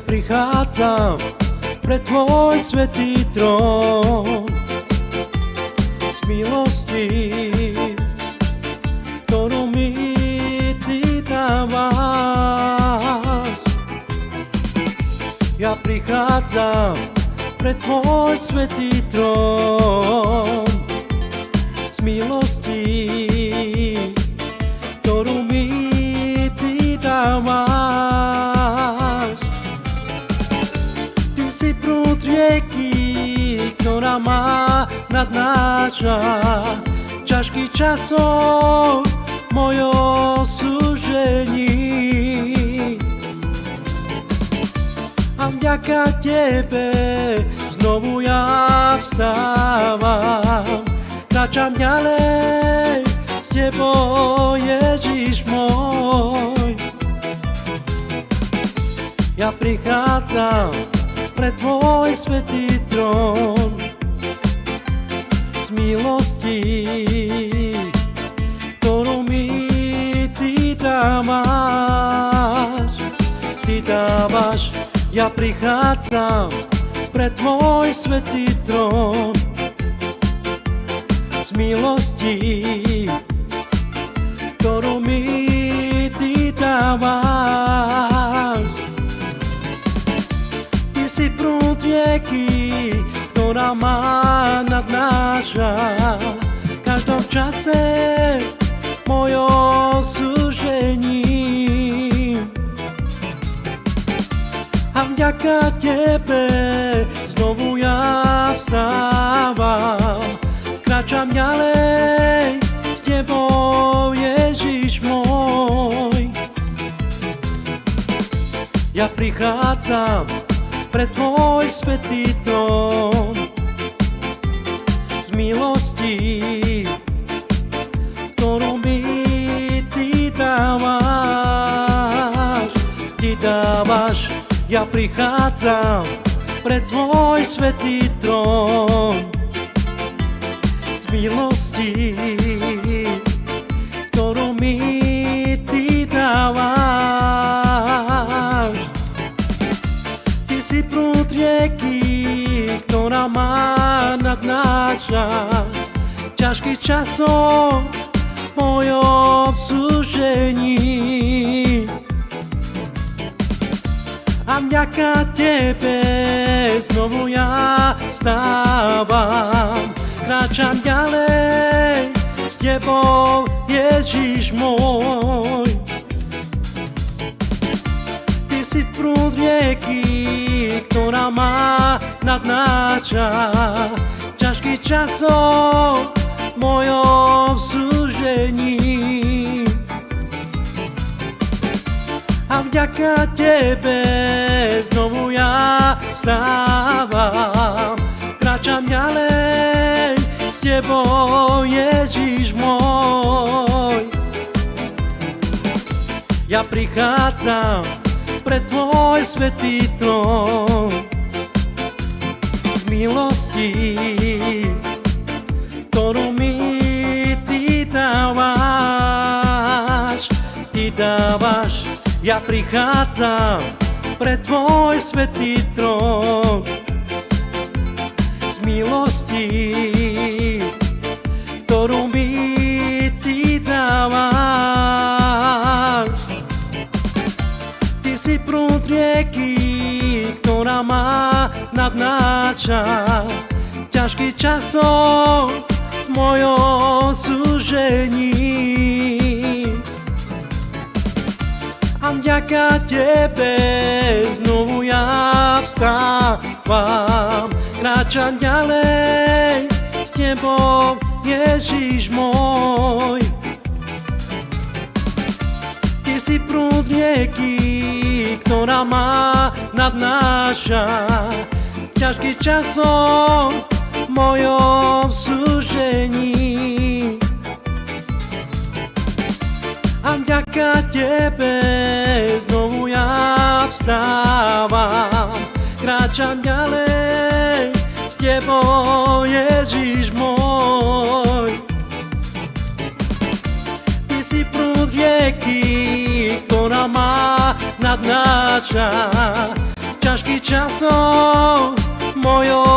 prichádzam pred tvoj svätý trón z milosti, ktorú mi ty dávaš. Ja prichádzam pred tvoj svätý trón z milosti, ktorú mi ty dávaš. Ty si prúd rieky, ktorá ma nadnáša v ťažkých časoch mojho súžení. A vďaka tebe znovu ja vstávam, kráčam ďalej s tebou, Ježiš môj. Ja prichádzam pred tvoj svätý trón z milosti, ktorú mi ty dávaš. Ty dávaš. Ja prichádzam pred tvoj svätý trón z milosti, ktorú mi ty dávaš. Ty si prúd rieky, ktorá ma nadnáša v každom čase mojho súžení. A vďaka tebe znovu ja vstávam, kráčam ďalej s tebou, Ježiš môj. Ja prichádzam pred tvoj svätý trón z milosti, ktorú mi ty dávaš. Ty dávaš. Ja prichádzam pred tvoj svätý trón z milosti, ktorú mi ty dávaš. Ty si prúd rieky, ktorá ma nadnáša v ťažkých časoch mojom súžení. A vďaka tebe znovu ja vstávam, kráčam ďalej s tebou, Ježiš môj. Ty si prúd rieky, ktorá ma nadnáša v ťažkých časoch mojom súžení. A vďaka tebe znovu ja vstávam, kráčam ďalej s tebou, Ježiš môj. Ja prichádzam pred tvoj svätý trón z milosti, ktorú mi ty dávaš. Ty dávaš. Ja prichádzam pred tvoj svätý trón z milosti, ktorú mi ty dávaš. Ty si prúd rieky, ktorá ma nadnáša v ťažkých časoch mojho súžení. A vďaka tebe znovu ja vstávam, kráčam ďalej s tebou, Ježiš môj. Ty si prúd rieky, ktorá ma nadnáša v ťažkých časoch mojom súžení. A vďaka tebe znovu ja vstávam, kráčam ďalej s tebou, Ježiš môj. Ty si rieky, ktorá ma nadnáša v ťažkých časov mojou